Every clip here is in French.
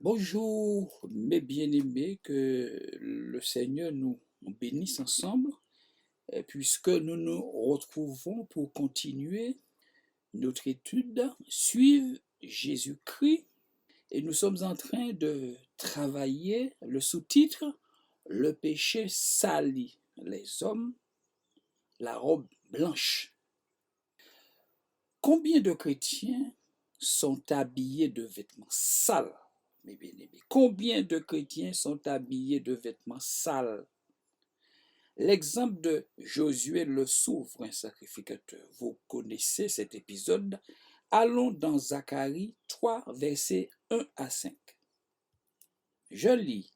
Bonjour, mes bien-aimés, que le Seigneur nous bénisse ensemble, puisque nous nous retrouvons pour continuer notre étude, suivre Jésus-Christ, et nous sommes en train de travailler le sous-titre Le péché salit les hommes, la robe blanche. Combien de chrétiens sont habillés de vêtements sales, mes bien-aimés? Combien de chrétiens sont habillés de vêtements sales? L'exemple de Josué le souverain sacrificateur. Vous connaissez cet épisode. Allons dans Zacharie 3, versets 1 à 5. Je lis.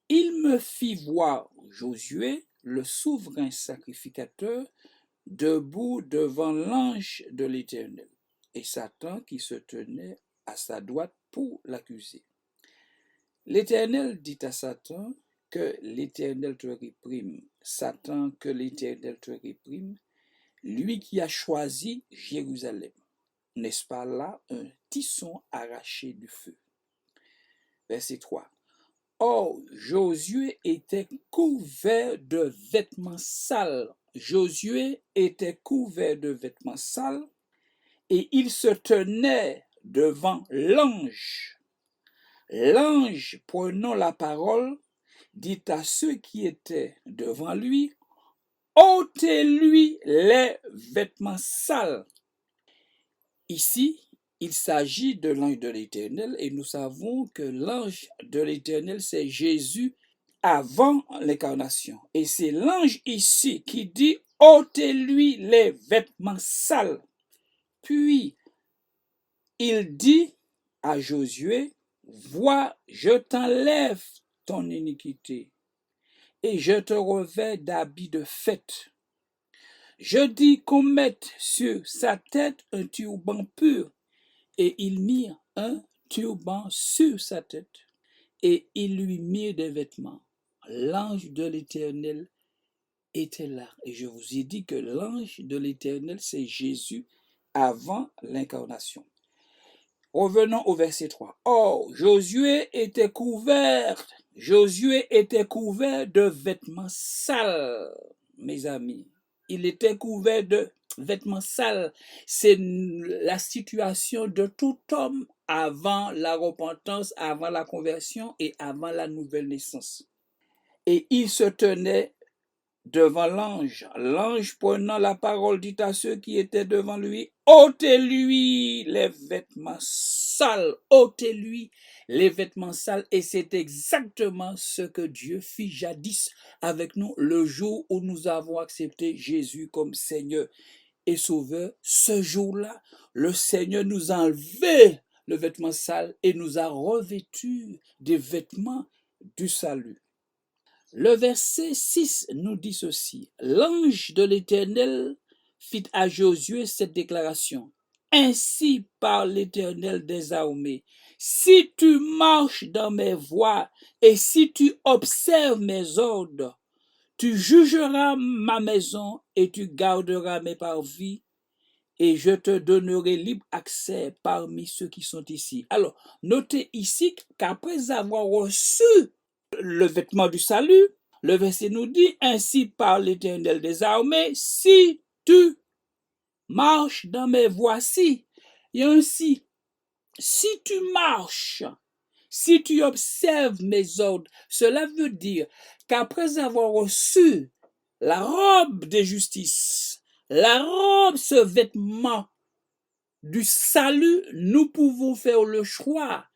Il me fit voir Josué, le souverain sacrificateur, debout devant l'ange de l'Éternel, et Satan qui se tenait à sa droite pour l'accuser. L'Éternel dit à Satan, que l'Éternel te réprime. Satan, que l'Éternel te réprime, lui qui a choisi Jérusalem. N'est-ce pas là un tisson arraché du feu? Verset 3. Or, Josué était couvert de vêtements sales. Josué était couvert de vêtements sales et il se tenait devant l'ange. L'ange, prenant la parole, dit à ceux qui étaient devant lui, ôtez-lui les vêtements sales. Ici, il s'agit de l'ange de l'Éternel et nous savons que l'ange de l'Éternel, c'est Jésus avant l'incarnation. Et c'est l'ange ici qui dit, ôtez-lui les vêtements sales. Puis, il dit à Josué, vois, je t'enlève ton iniquité et je te revêts d'habits de fête. Je dis qu'on mette sur sa tête un turban pur, et ils mirent un turban sur sa tête, et ils lui mirent des vêtements. L'ange de l'Éternel était là, et je vous ai dit que l'ange de l'Éternel, c'est Jésus avant l'incarnation. Revenons au verset 3. Or, Josué était couvert de vêtements sales, mes amis. Il était couvert de vêtements sales. C'est la situation de tout homme avant la repentance, avant la conversion et avant la nouvelle naissance. Et il se tenait devant l'ange. L'ange prenant la parole dit à ceux qui étaient devant lui, ôtez-lui les vêtements sales, ôtez-lui les vêtements sales. Et c'est exactement ce que Dieu fit jadis avec nous le jour où nous avons accepté Jésus comme Seigneur et Sauveur. Ce jour-là, le Seigneur nous a enlevé le vêtement sale et nous a revêtus des vêtements du salut. Le verset 6 nous dit ceci. L'ange de l'Éternel fit à Josué cette déclaration. Ainsi parle l'Éternel des armées. Si tu marches dans mes voies et si tu observes mes ordres, tu jugeras ma maison et tu garderas mes parvis et je te donnerai libre accès parmi ceux qui sont ici. Alors, notez ici qu'après avoir reçu le vêtement du salut, le verset nous dit, ainsi parle l'Éternel des armées, si tu marches dans mes voies, il y a un si tu marches, si tu observes mes ordres, cela veut dire qu'après avoir reçu la robe de justice, la robe, ce vêtement du salut, nous pouvons faire le choix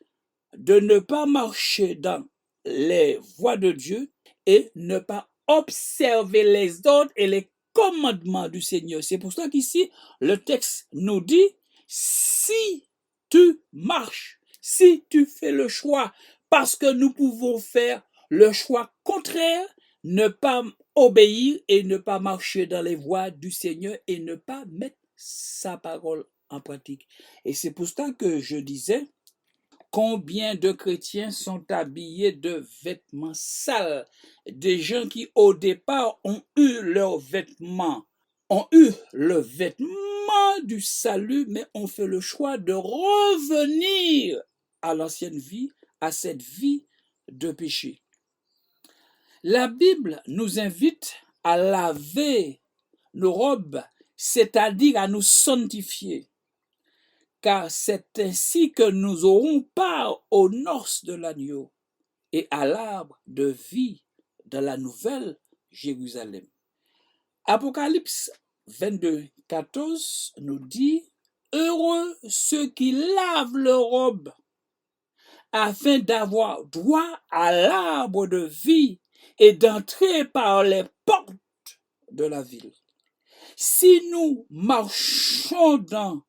de ne pas marcher dans les voies de Dieu et ne pas observer les ordres et les commandements du Seigneur. C'est pour ça qu'ici, le texte nous dit, si tu marches, si tu fais le choix, parce que nous pouvons faire le choix contraire, ne pas obéir et ne pas marcher dans les voies du Seigneur et ne pas mettre sa parole en pratique. Et c'est pour ça que je disais, combien de chrétiens sont habillés de vêtements sales? Des gens qui, au départ, ont eu leurs vêtements, ont eu le vêtement du salut, mais ont fait le choix de revenir à l'ancienne vie, à cette vie de péché. La Bible nous invite à laver nos robes, c'est-à-dire à nous sanctifier, car c'est ainsi que nous aurons part aux noces de l'agneau et à l'arbre de vie dans la nouvelle Jérusalem. Apocalypse 22, 14 nous dit « Heureux ceux qui lavent leurs robes, afin d'avoir droit à l'arbre de vie et d'entrer par les portes de la ville. » Si nous marchons dans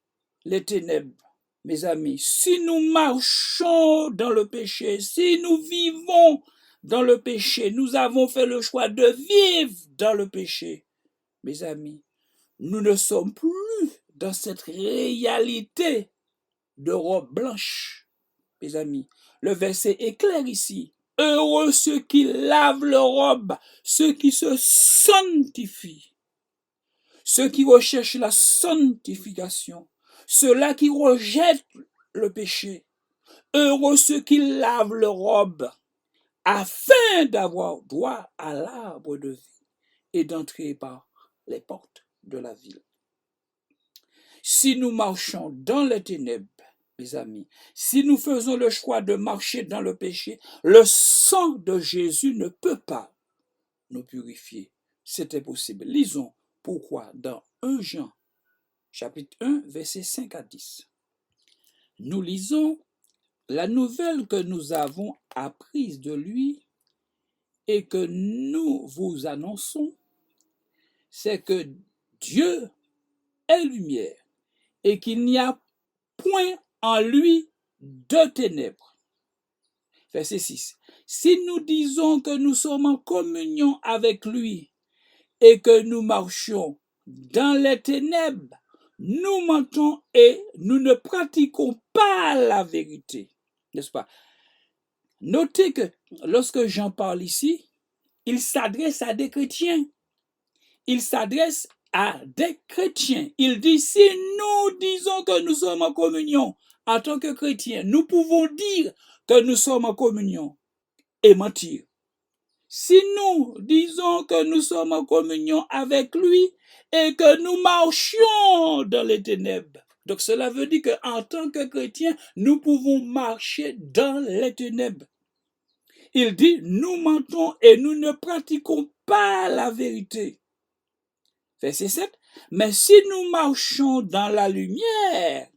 les ténèbres, mes amis, si nous marchons dans le péché, si nous vivons dans le péché, nous avons fait le choix de vivre dans le péché, mes amis, nous ne sommes plus dans cette réalité de robe blanche, mes amis. Le verset est clair ici. Heureux ceux qui lavent leur robe, ceux qui se sanctifient, ceux qui recherchent la sanctification, ceux-là qui rejettent le péché. Heureux ceux qui lavent leur robe, afin d'avoir droit à l'arbre de vie et d'entrer par les portes de la ville. Si nous marchons dans les ténèbres, mes amis, si nous faisons le choix de marcher dans le péché, le sang de Jésus ne peut pas nous purifier. C'est impossible. Lisons pourquoi dans 1 Jean, chapitre 1, versets 5 à 10. Nous lisons la nouvelle que nous avons apprise de lui et que nous vous annonçons, c'est que Dieu est lumière et qu'il n'y a point en lui de ténèbres. Verset 6. Si nous disons que nous sommes en communion avec lui et que nous marchions dans les ténèbres, nous mentons et nous ne pratiquons pas la vérité. N'est-ce pas? Notez que lorsque Jean parle ici, il s'adresse à des chrétiens. Il s'adresse à des chrétiens. Il dit, si nous disons que nous sommes en communion en tant que chrétiens, nous pouvons dire que nous sommes en communion et mentir. Si nous disons que nous sommes en communion avec lui et que nous marchions dans les ténèbres, donc cela veut dire qu'en tant que chrétiens, nous pouvons marcher dans les ténèbres. Il dit, nous mentons et nous ne pratiquons pas la vérité. Verset 7. Mais si nous marchons dans la lumière,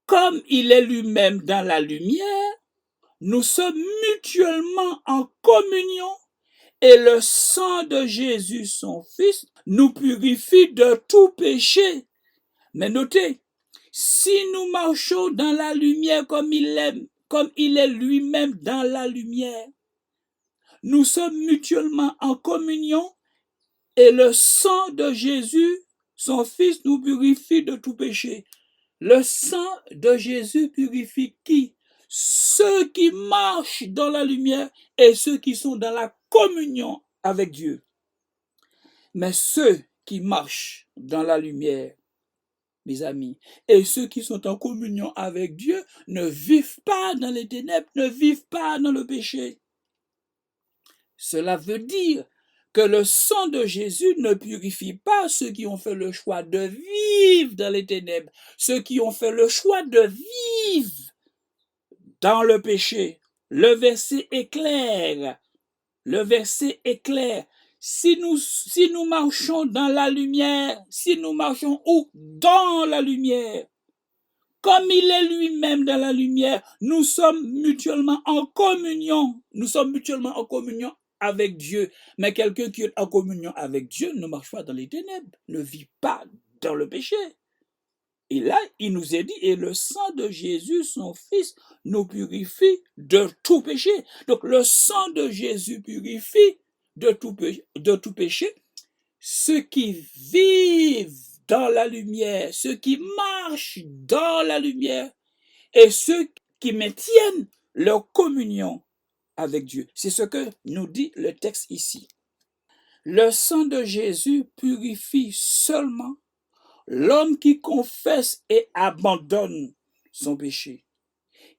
comme il est lui-même dans la lumière, nous sommes mutuellement en communion et le sang de Jésus, son Fils, nous purifie de tout péché. Mais notez, si nous marchons dans la lumière comme il est lui-même dans la lumière, nous sommes mutuellement en communion et le sang de Jésus, son Fils, nous purifie de tout péché. Le sang de Jésus purifie qui? Ceux qui marchent dans la lumière et ceux qui sont dans la communion avec Dieu. Mais ceux qui marchent dans la lumière, mes amis, et ceux qui sont en communion avec Dieu ne vivent pas dans les ténèbres, ne vivent pas dans le péché. Cela veut dire que le sang de Jésus ne purifie pas ceux qui ont fait le choix de vivre dans les ténèbres, ceux qui ont fait le choix de vivre dans le péché. Le verset est clair. Le verset est clair. Si nous marchons dans la lumière, si nous marchons où? Dans la lumière. Comme il est lui-même dans la lumière, nous sommes mutuellement en communion. Nous sommes mutuellement en communion avec Dieu. Mais quelqu'un qui est en communion avec Dieu ne marche pas dans les ténèbres, ne vit pas dans le péché. Et là, il nous est dit, et le sang de Jésus, son Fils, nous purifie de tout péché. Donc, le sang de Jésus purifie de tout péché. Ceux qui vivent dans la lumière, ceux qui marchent dans la lumière et ceux qui maintiennent leur communion avec Dieu. C'est ce que nous dit le texte ici. Le sang de Jésus purifie seulement l'homme qui confesse et abandonne son péché.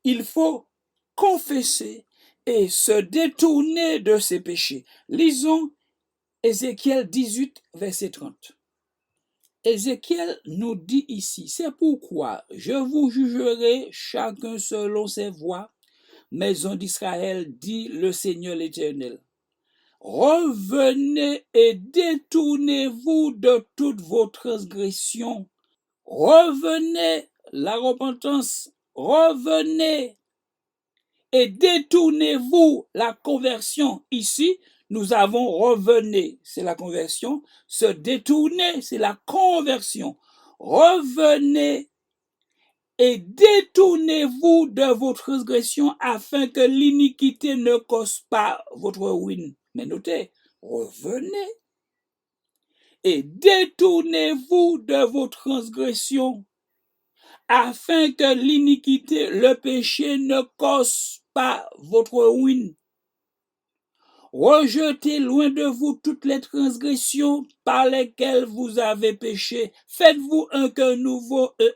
Il faut confesser et se détourner de ses péchés. Lisons Ézéchiel 18, verset 30. Ézéchiel nous dit ici, c'est pourquoi je vous jugerai chacun selon ses voies, maison d'Israël, dit le Seigneur l'Éternel. Revenez et détournez-vous de toutes vos transgressions. Revenez, la repentance, revenez et détournez-vous, la conversion. Ici, nous avons revenez, c'est la conversion. Se détourner, c'est la conversion. Revenez et détournez-vous de vos transgressions afin que l'iniquité ne cause pas votre ruine. Mais notez, revenez et détournez-vous de vos transgressions afin que l'iniquité, le péché ne cause pas votre ruine. Rejetez loin de vous toutes les transgressions par lesquelles vous avez péché. Faites-vous un cœur nouveau et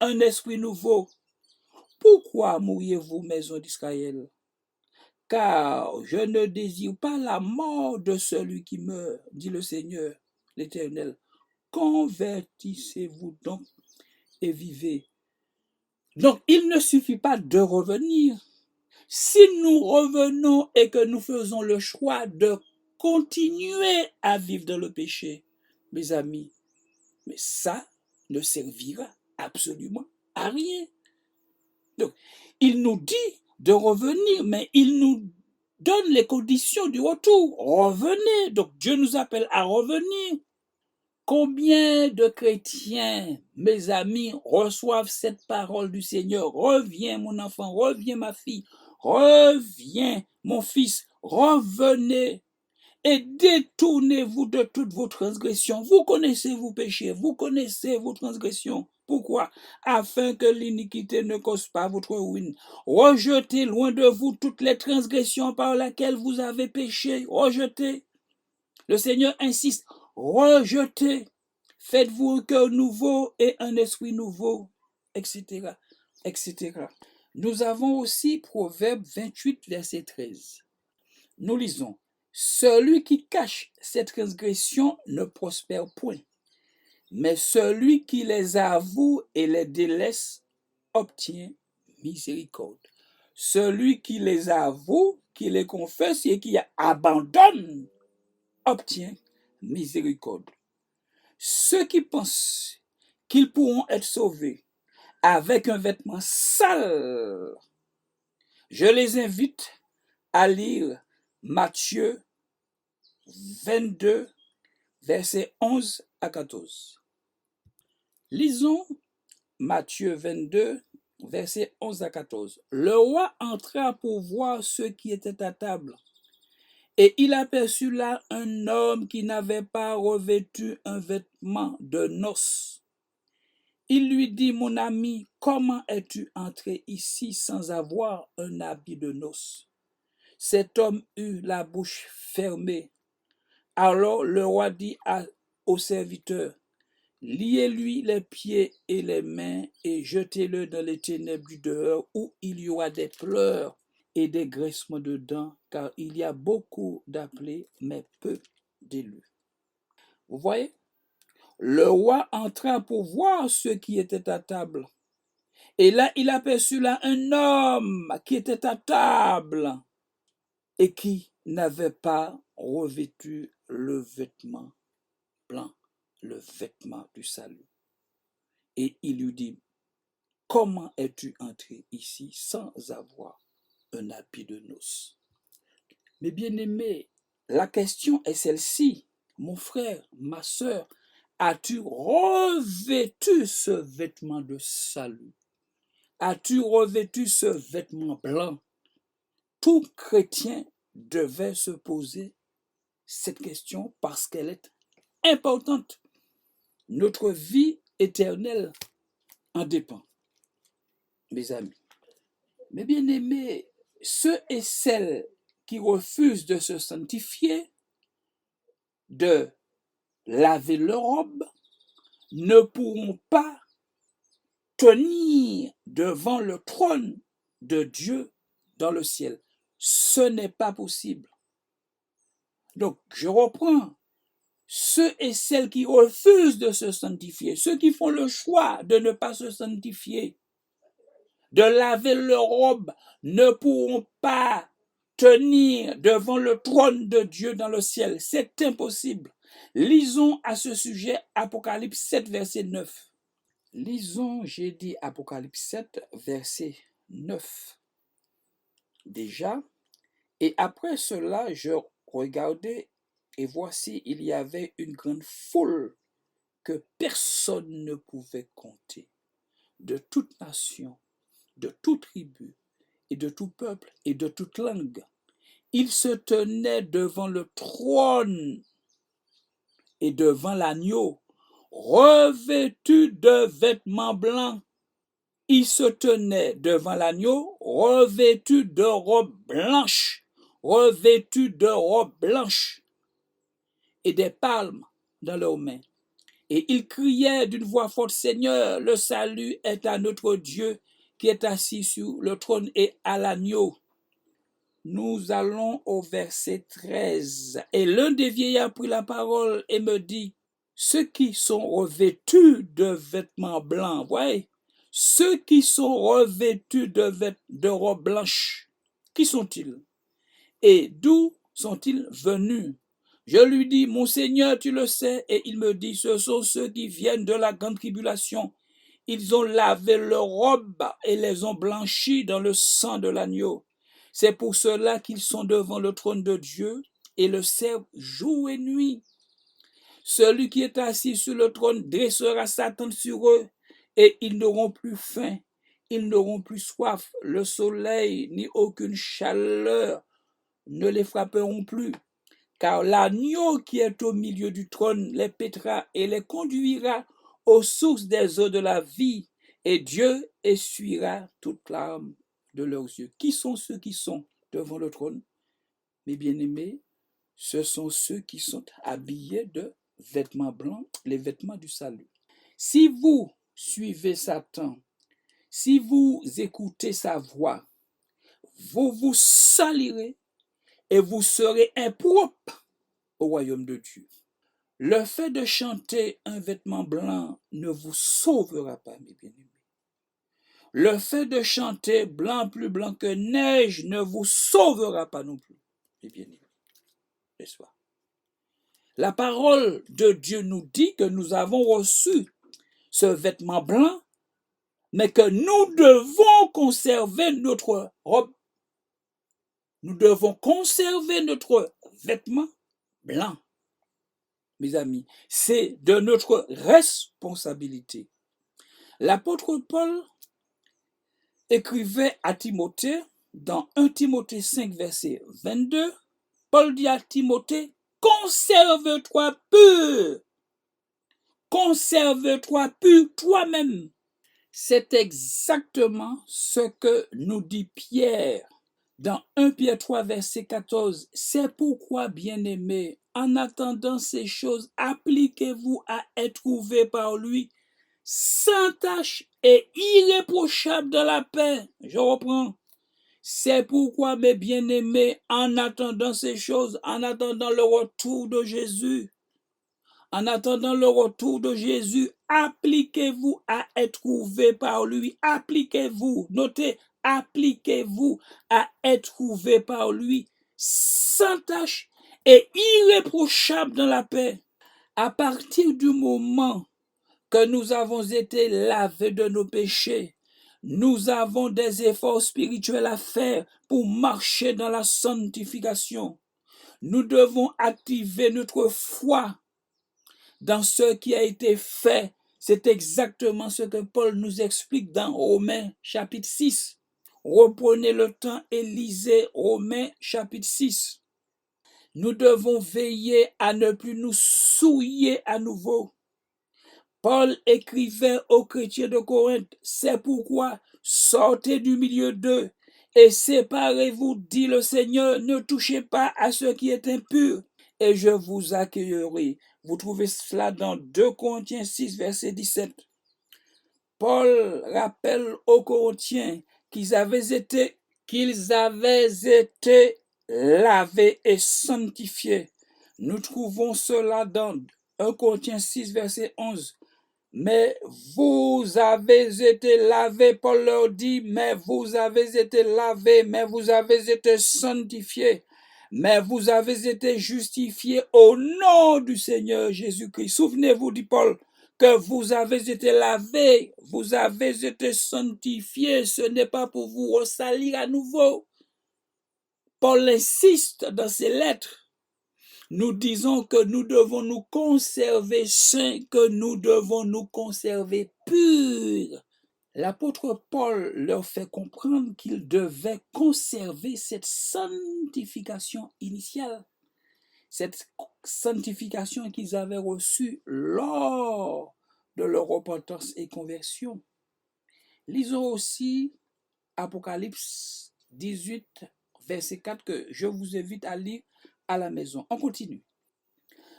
un esprit nouveau. Pourquoi mourriez-vous, maison d'Israël? Car je ne désire pas la mort de celui qui meurt, dit le Seigneur, l'Éternel. Convertissez-vous donc et vivez. Donc, il ne suffit pas de revenir. Si nous revenons et que nous faisons le choix de continuer à vivre dans le péché, mes amis, mais ça ne servira absolument à rien. Donc, il nous dit de revenir, mais il nous donne les conditions du retour. Revenez. Donc, Dieu nous appelle à revenir. Combien de chrétiens, mes amis, reçoivent cette parole du Seigneur? Reviens, mon enfant, reviens, ma fille, reviens, mon fils, revenez et détournez-vous de toutes vos transgressions. Vous connaissez vos péchés, vous connaissez vos transgressions. Pourquoi? Afin que l'iniquité ne cause pas votre ruine. Rejetez loin de vous toutes les transgressions par lesquelles vous avez péché. Rejetez. Le Seigneur insiste. Rejetez, faites-vous un cœur nouveau et un esprit nouveau, etc., etc. Nous avons aussi Proverbe 28, verset 13. Nous lisons, « Celui qui cache ses transgressions ne prospère point, mais celui qui les avoue et les délaisse obtient miséricorde. » Celui qui les avoue, qui les confesse et qui abandonne, obtient miséricorde. Ceux qui pensent qu'ils pourront être sauvés avec un vêtement sale, je les invite à lire Matthieu 22, versets 11 à 14. Lisons Matthieu 22, versets 11 à 14. Le roi entra pour voir ceux qui étaient à table. Et il aperçut là un homme qui n'avait pas revêtu un vêtement de noces. Il lui dit, « Mon ami, comment es-tu entré ici sans avoir un habit de noces? » Cet homme eut la bouche fermée. Alors le roi dit au serviteur, « Liez-lui les pieds et les mains et jetez-le dans les ténèbres du dehors où il y aura des pleurs et des graissements de dents, car il y a beaucoup d'appelés, mais peu d'élus. » Vous voyez? Le roi entra pour voir ceux qui étaient à table. Et là, il aperçut là un homme qui était à table et qui n'avait pas revêtu le vêtement blanc, le vêtement du salut. Et il lui dit, « Comment es-tu entré ici sans avoir un habit de noces? » Mes bien-aimés, la question est celle-ci. Mon frère, ma sœur, as-tu revêtu ce vêtement de salut? As-tu revêtu ce vêtement blanc? Tout chrétien devait se poser cette question parce qu'elle est importante. Notre vie éternelle en dépend, mes amis. Mes bien-aimés, ceux et celles qui refusent de se sanctifier, de laver leur robe, ne pourront pas tenir devant le trône de Dieu dans le ciel. Ce n'est pas possible. Donc, je reprends. Ceux et celles qui refusent de se sanctifier, ceux qui font le choix de ne pas se sanctifier, de laver leur robe, ne pourront pas tenir devant le trône de Dieu dans le ciel. C'est impossible. Lisons à ce sujet Apocalypse 7, verset 9. Lisons, j'ai dit Apocalypse 7, verset 9. Déjà, et après cela, je regardais, et voici, il y avait une grande foule que personne ne pouvait compter, de toute nation, de toute tribu, et de tout peuple, et de toute langue. Ils se tenaient devant le trône et devant l'agneau, revêtus de vêtements blancs. Ils se tenaient devant l'agneau, revêtus de robes blanches, revêtus de robes blanches, et des palmes dans leurs mains. Et ils criaient d'une voix forte, Seigneur, le salut est à notre Dieu qui est assis sur le trône et à l'agneau. Nous allons au verset 13. Et l'un des vieillards prit la parole et me dit, ceux qui sont revêtus de vêtements blancs, voyez, ceux qui sont revêtus de robes blanches, qui sont-ils? Et d'où sont-ils venus? Je lui dis, mon Seigneur, tu le sais, et il me dit, ce sont ceux qui viennent de la grande tribulation. Ils ont lavé leurs robes et les ont blanchies dans le sang de l'agneau. C'est pour cela qu'ils sont devant le trône de Dieu et le servent jour et nuit. Celui qui est assis sur le trône dressera sa tente sur eux, et ils n'auront plus faim, ils n'auront plus soif, le soleil ni aucune chaleur ne les frapperont plus, car l'agneau qui est au milieu du trône les paîtra et les conduira aux sources des eaux de la vie, et Dieu essuiera toute larme de leurs yeux. Qui sont ceux qui sont devant le trône? Mes bien-aimés, ce sont ceux qui sont habillés de vêtements blancs, les vêtements du salut. Si vous suivez Satan, si vous écoutez sa voix, vous vous salirez et vous serez impropres au royaume de Dieu. Le fait de chanter un vêtement blanc ne vous sauvera pas, mes bien-aimés. Le fait de chanter blanc plus blanc que neige ne vous sauvera pas non plus, mes bien-aimés. N'est-ce pas? La parole de Dieu nous dit que nous avons reçu ce vêtement blanc, mais que nous devons conserver notre robe. Nous devons conserver notre vêtement blanc. Mes amis, c'est de notre responsabilité. L'apôtre Paul écrivait à Timothée, dans 1 Timothée 5, verset 22, Paul dit à Timothée, conserve-toi pur. Conserve-toi pur toi-même. C'est exactement ce que nous dit Pierre dans 1 Pierre 3, verset 14. C'est pourquoi, bien-aimés, en attendant ces choses, appliquez-vous à être trouvés par lui, sans tache et irréprochable dans la paix. Je reprends. C'est pourquoi, mes bien-aimés, en attendant ces choses, en attendant le retour de Jésus, appliquez-vous à être trouvés par lui. Appliquez-vous, notez, appliquez-vous à être trouvés par lui, sans tache et irréprochable dans la paix. À partir du moment que nous avons été lavés de nos péchés, nous avons des efforts spirituels à faire pour marcher dans la sanctification. Nous devons activer notre foi dans ce qui a été fait. C'est exactement ce que Paul nous explique dans Romains chapitre 6. Reprenez le temps et lisez Romains chapitre 6. Nous devons veiller à ne plus nous souiller à nouveau. Paul écrivait aux chrétiens de Corinthe, c'est pourquoi sortez du milieu d'eux et séparez-vous, dit le Seigneur, ne touchez pas à ce qui est impur et je vous accueillerai. Vous trouvez cela dans 2 Corinthiens 6, verset 17. Paul rappelle aux Corinthiens qu'ils avaient été qu'ils avaient été lavés et sanctifiés. Nous trouvons cela dans 1 Corinthiens 6, verset 11. Mais vous avez été lavés, Paul leur dit, mais vous avez été lavés, mais vous avez été sanctifiés, mais vous avez été justifiés au nom du Seigneur Jésus-Christ. Souvenez-vous, dit Paul, que vous avez été lavés, vous avez été sanctifiés, ce n'est pas pour vous ressalir à nouveau. Paul insiste dans ses lettres. Nous disons que nous devons nous conserver saints, que nous devons nous conserver purs. L'apôtre Paul leur fait comprendre qu'ils devaient conserver cette sanctification initiale, cette sanctification qu'ils avaient reçue lors de leur repentance et conversion. Lisons aussi Apocalypse 18, verset 4, que je vous invite à lire à la maison. On continue.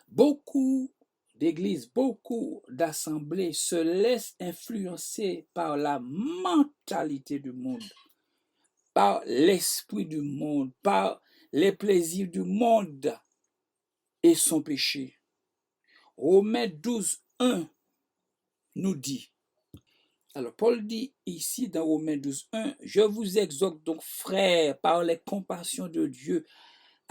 Beaucoup d'églises, beaucoup d'assemblées se laissent influencer par la mentalité du monde, par l'esprit du monde, par les plaisirs du monde et son péché. Romains 12, 1 nous dit, alors Paul dit ici dans Romains 12, 1, je vous exhorte donc frères par les compassions de Dieu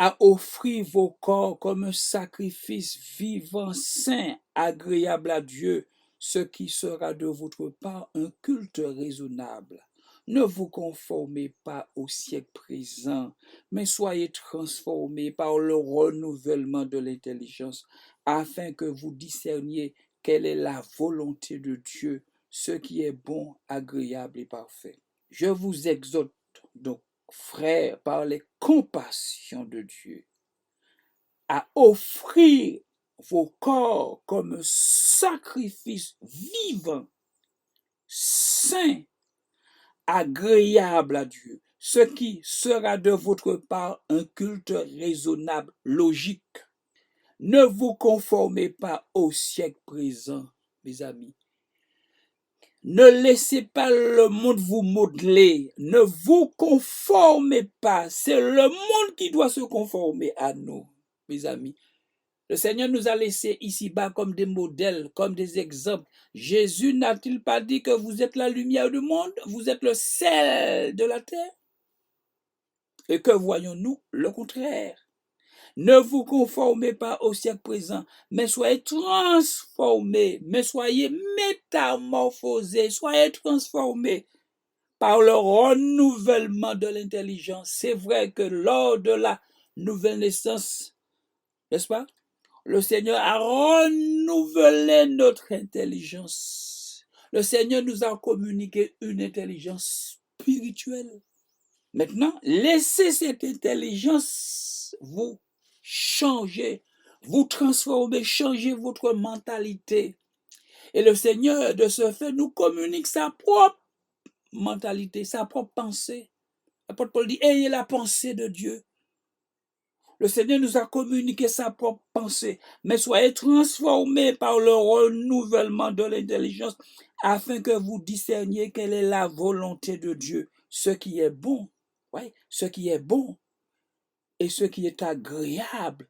à offrir vos corps comme un sacrifice vivant, saint, agréable à Dieu, ce qui sera de votre part un culte raisonnable. Ne vous conformez pas au siècle présent, mais soyez transformés par le renouvellement de l'intelligence, afin que vous discerniez quelle est la volonté de Dieu, ce qui est bon, agréable et parfait. Je vous exhorte donc, frères, par les compassions de Dieu, à offrir vos corps comme un sacrifice vivant, saint, agréable à Dieu, ce qui sera de votre part un culte raisonnable, logique. Ne vous conformez pas au siècle présent, mes amis. Ne laissez pas le monde vous modeler. Ne vous conformez pas. C'est le monde qui doit se conformer à nous, mes amis. Le Seigneur nous a laissés ici-bas comme des modèles, comme des exemples. Jésus n'a-t-il pas dit que vous êtes la lumière du monde? Vous êtes le sel de la terre? Et que voyons-nous? Le contraire. Ne vous conformez pas au siècle présent, mais soyez transformés, mais soyez métamorphosés, soyez transformés par le renouvellement de l'intelligence. C'est vrai que lors de la nouvelle naissance, n'est-ce pas, le Seigneur a renouvelé notre intelligence. Le Seigneur nous a communiqué une intelligence spirituelle. Maintenant, laissez cette intelligence vous changer, vous transformer, changer votre mentalité. Et le Seigneur, de ce fait, nous communique sa propre mentalité, sa propre pensée. L'apôtre Paul dit, ayez la pensée de Dieu. Le Seigneur nous a communiqué sa propre pensée, mais soyez transformés par le renouvellement de l'intelligence afin que vous discerniez quelle est la volonté de Dieu, ce qui est bon, ouais, ce qui est bon et ce qui est agréable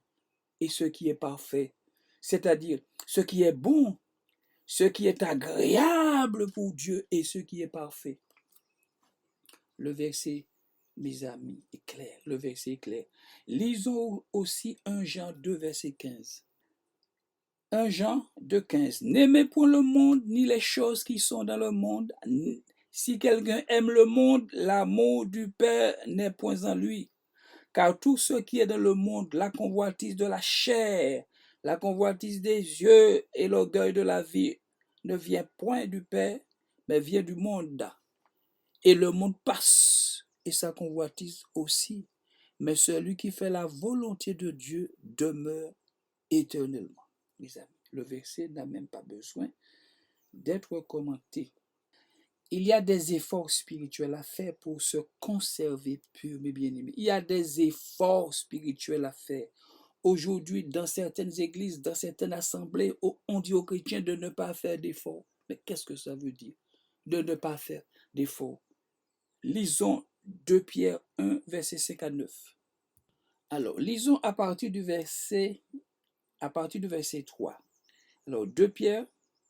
et ce qui est parfait. C'est-à-dire ce qui est bon, ce qui est agréable pour Dieu et ce qui est parfait. Le verset, mes amis, est clair. Le verset est clair. Lisons aussi 1 Jean 2, verset 15. 1 Jean 2, 15. N'aimez point le monde, ni les choses qui sont dans le monde. Si quelqu'un aime le monde, l'amour du Père n'est point en lui. Car tout ce qui est dans le monde, la convoitise de la chair, la convoitise des yeux et l'orgueil de la vie, ne vient point du Père, mais vient du monde. Et le monde passe, et sa convoitise aussi. Mais celui qui fait la volonté de Dieu demeure éternellement. Mes amis, le verset n'a même pas besoin d'être commenté. Il y a des efforts spirituels à faire pour se conserver pur, mes bien-aimés. Il y a des efforts spirituels à faire. Aujourd'hui, dans certaines églises, dans certaines assemblées, on dit aux chrétiens de ne pas faire d'efforts. Mais qu'est-ce que ça veut dire? De ne pas faire d'efforts. Lisons 2 Pierre 1, verset 5 à 9. Alors, lisons à partir du verset 3. Alors, 2 Pierre,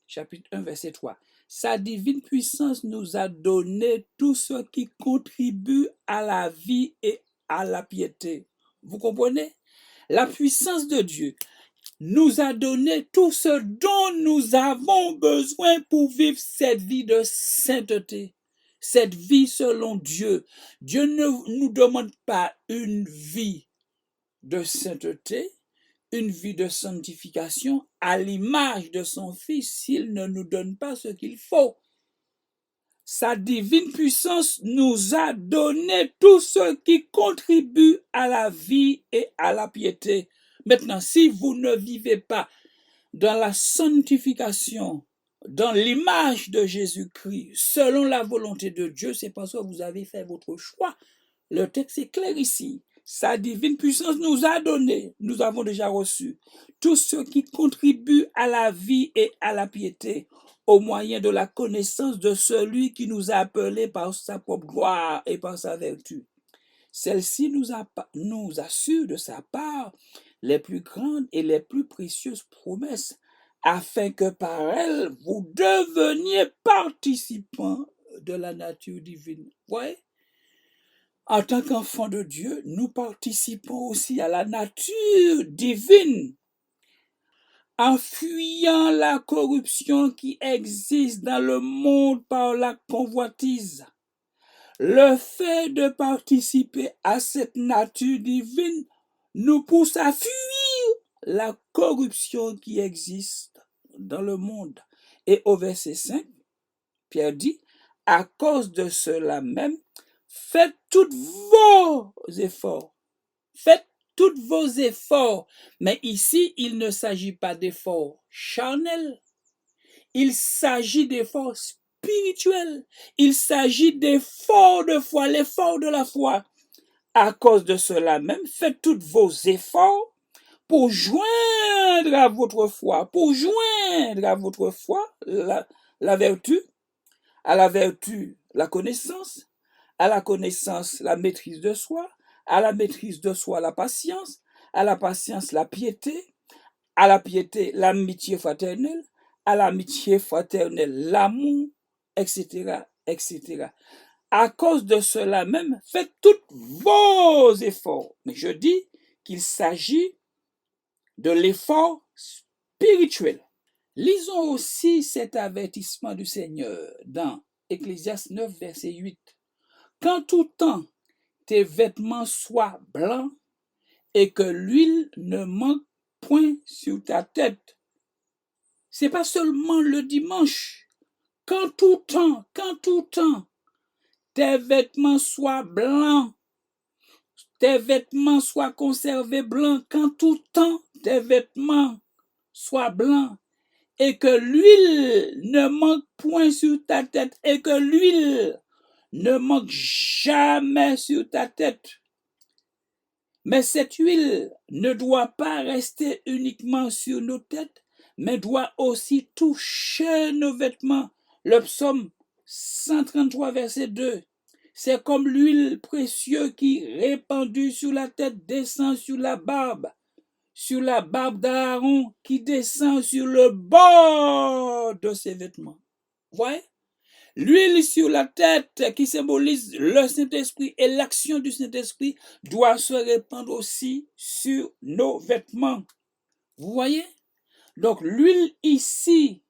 chapitre 1, verset 3. Sa divine puissance nous a donné tout ce qui contribue à la vie et à la piété. Vous comprenez? La puissance de Dieu nous a donné tout ce dont nous avons besoin pour vivre cette vie de sainteté, cette vie selon Dieu. Dieu ne nous demande pas une vie de sainteté, une vie de sanctification à l'image de son Fils s'il ne nous donne pas ce qu'il faut. Sa divine puissance nous a donné tout ce qui contribue à la vie et à la piété. Maintenant, si vous ne vivez pas dans la sanctification, dans l'image de Jésus-Christ, selon la volonté de Dieu, c'est parce que vous avez fait votre choix. Le texte est clair ici. Sa divine puissance nous a donné, nous avons déjà reçu, tout ce qui contribue à la vie et à la piété, au moyen de la connaissance de celui qui nous a appelés par sa propre gloire et par sa vertu. Celle-ci nous assure de sa part les plus grandes et les plus précieuses promesses, afin que par elles, vous deveniez participants de la nature divine. Voyez? En tant qu'enfants de Dieu, nous participons aussi à la nature divine. En fuyant la corruption qui existe dans le monde par la convoitise, le fait de participer à cette nature divine nous pousse à fuir la corruption qui existe dans le monde. Et au verset 5, Pierre dit, à cause de cela même, faites tous vos efforts. Faites tous vos efforts. Mais ici, il ne s'agit pas d'efforts charnels. Il s'agit d'efforts spirituels. Il s'agit d'efforts de foi, l'effort de la foi. À cause de cela même, faites tous vos efforts pour joindre à votre foi, la vertu, à la vertu, la connaissance, à la connaissance, la maîtrise de soi, à la maîtrise de soi, la patience, à la patience, la piété, à la piété, l'amitié fraternelle, à l'amitié fraternelle, l'amour, etc., etc. À cause de cela même, faites tous vos efforts. Mais je dis qu'il s'agit de l'effort spirituel. Lisons aussi cet avertissement du Seigneur dans Ecclésiaste 9, verset 8. Qu'en tout temps, tes vêtements soient blancs et que l'huile ne manque point sur ta tête. C'est pas seulement le dimanche. Qu'en tout temps, tes vêtements soient blancs, tes vêtements soient conservés blancs, qu'en tout temps, tes vêtements soient blancs et que l'huile ne manque point sur ta tête et que l'huile ne manque jamais sur ta tête. Mais cette huile ne doit pas rester uniquement sur nos têtes, mais doit aussi toucher nos vêtements. Le psaume 133, verset 2. C'est comme l'huile précieuse qui, répandue sur la tête, descend sur la barbe d'Aaron, qui descend sur le bord de ses vêtements. Voyez? L'huile sur la tête qui symbolise le Saint-Esprit et l'action du Saint-Esprit doit se répandre aussi sur nos vêtements. Vous voyez? Donc l'huile ici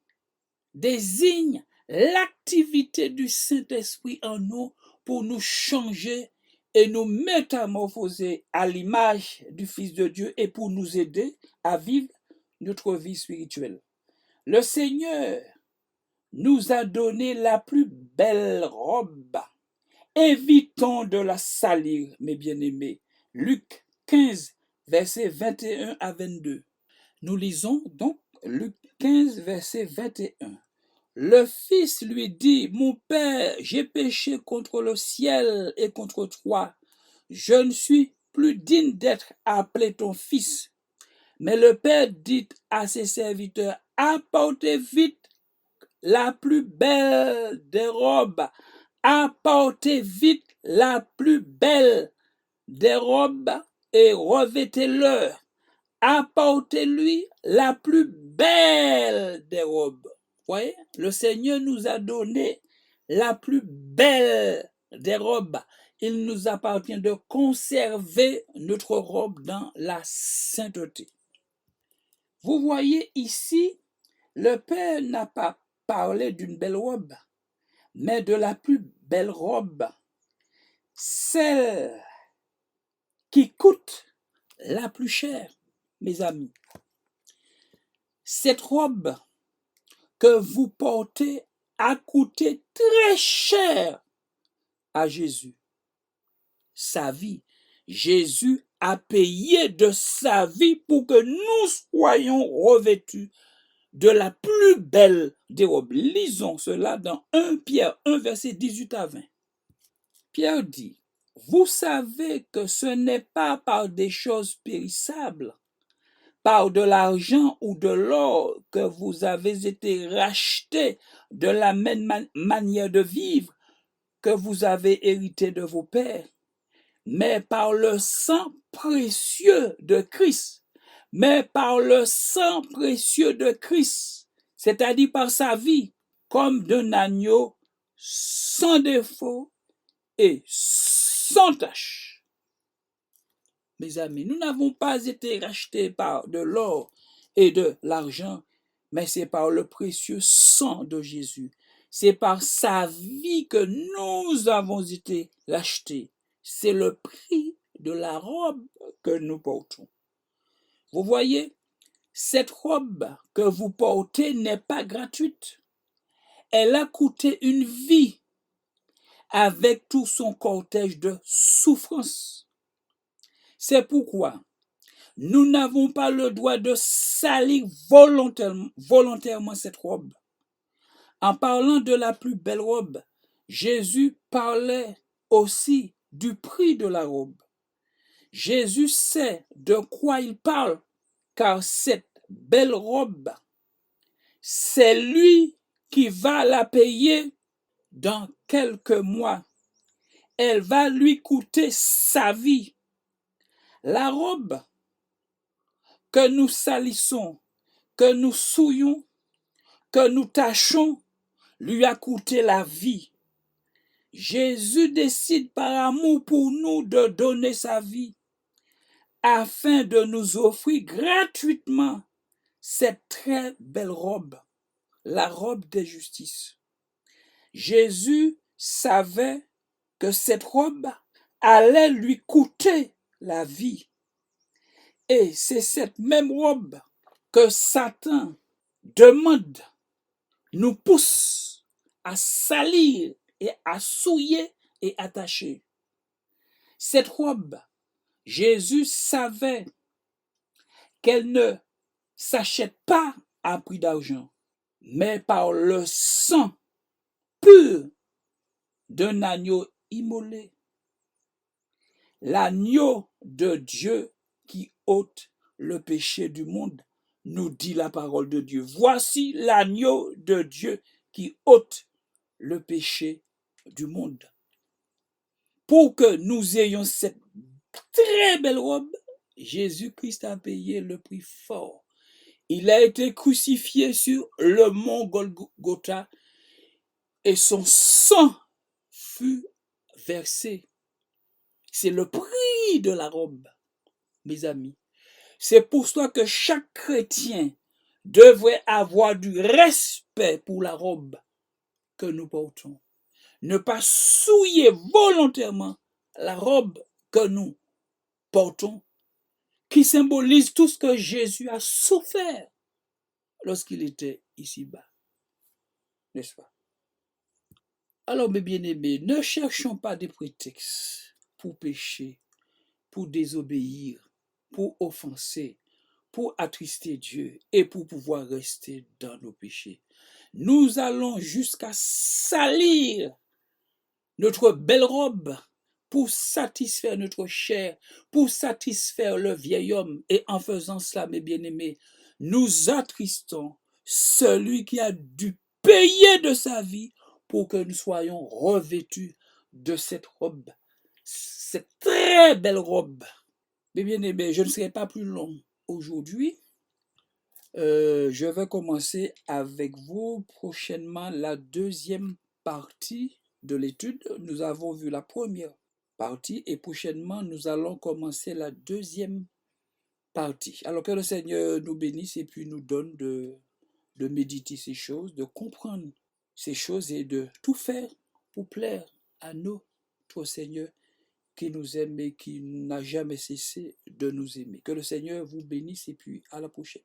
désigne l'activité du Saint-Esprit en nous pour nous changer et nous métamorphoser à l'image du Fils de Dieu et pour nous aider à vivre notre vie spirituelle. Le Seigneur nous a donné la plus belle robe. Évitons de la salir, mes bien-aimés. Luc 15, versets 21 à 22. Nous lisons donc Luc 15, verset 21. Le fils lui dit, mon père, j'ai péché contre le ciel et contre toi. Je ne suis plus digne d'être appelé ton fils. Mais le père dit à ses serviteurs, apportez vite la plus belle des robes, apportez vite la plus belle des robes et revêtez-le. Apportez-lui la plus belle des robes. Voyez, le Seigneur nous a donné la plus belle des robes. Il nous appartient de conserver notre robe dans la sainteté. Vous voyez ici, le Père n'a pas parlé d'une belle robe, mais de la plus belle robe, celle qui coûte la plus chère, mes amis. Cette robe que vous portez a coûté très cher à Jésus. Sa vie. Jésus a payé de sa vie pour que nous soyons revêtus de la plus belle des robes. Lisons cela dans 1 Pierre 1, verset 18 à 20. Pierre dit, vous savez que ce n'est pas par des choses périssables, par de l'argent ou de l'or que vous avez été rachetés de la même manière de vivre que vous avez hérité de vos pères, mais par le sang précieux de Christ. Mais par le sang précieux de Christ, c'est-à-dire par sa vie, comme d'un agneau sans défaut et sans tache. Mes amis, nous n'avons pas été rachetés par de l'or et de l'argent, mais c'est par le précieux sang de Jésus. C'est par sa vie que nous avons été rachetés. C'est le prix de la robe que nous portons. Vous voyez, cette robe que vous portez n'est pas gratuite. Elle a coûté une vie avec tout son cortège de souffrances. C'est pourquoi nous n'avons pas le droit de salir volontairement cette robe. En parlant de la plus belle robe, Jésus parlait aussi du prix de la robe. Jésus sait de quoi il parle, car cette belle robe, c'est lui qui va la payer dans quelques mois. Elle va lui coûter sa vie. La robe que nous salissons, que nous souillons, que nous tachons, lui a coûté la vie. Jésus décide par amour pour nous de donner sa vie afin de nous offrir gratuitement cette très belle robe, la robe de justice. Jésus savait que cette robe allait lui coûter la vie. Et c'est cette même robe que Satan demande, nous pousse à salir et à souiller et attacher. Cette robe, Jésus savait qu'elle ne s'achète pas à prix d'argent, mais par le sang pur d'un agneau immolé. L'agneau de Dieu qui ôte le péché du monde, nous dit la parole de Dieu. Voici l'agneau de Dieu qui ôte le péché du monde. Pour que nous ayons cette très belle robe, Jésus-Christ a payé le prix fort. Il a été crucifié sur le mont Golgotha et son sang fut versé. C'est le prix de la robe, mes amis. C'est pour cela que chaque chrétien devrait avoir du respect pour la robe que nous portons. Ne pas souiller volontairement la robe que nous portons, qui symbolise tout ce que Jésus a souffert lorsqu'il était ici-bas. N'est-ce pas? Alors, mes bien-aimés, ne cherchons pas des prétextes pour pécher, pour désobéir, pour offenser, pour attrister Dieu et pour pouvoir rester dans nos péchés. Nous allons jusqu'à salir notre belle robe pour satisfaire notre chair, pour satisfaire le vieil homme. Et en faisant cela, mes bien-aimés, nous attristons celui qui a dû payer de sa vie pour que nous soyons revêtus de cette robe, cette très belle robe. Mais bien aimé, je ne serai pas plus long aujourd'hui. Je vais commencer avec vous prochainement la deuxième partie de l'étude. Nous avons vu la première partie et prochainement nous allons commencer la deuxième partie. Alors que le Seigneur nous bénisse et puis nous donne de méditer ces choses, de comprendre ces choses et de tout faire pour plaire à notre Seigneur qui nous aime et qui n'a jamais cessé de nous aimer. Que le Seigneur vous bénisse et puis à la prochaine.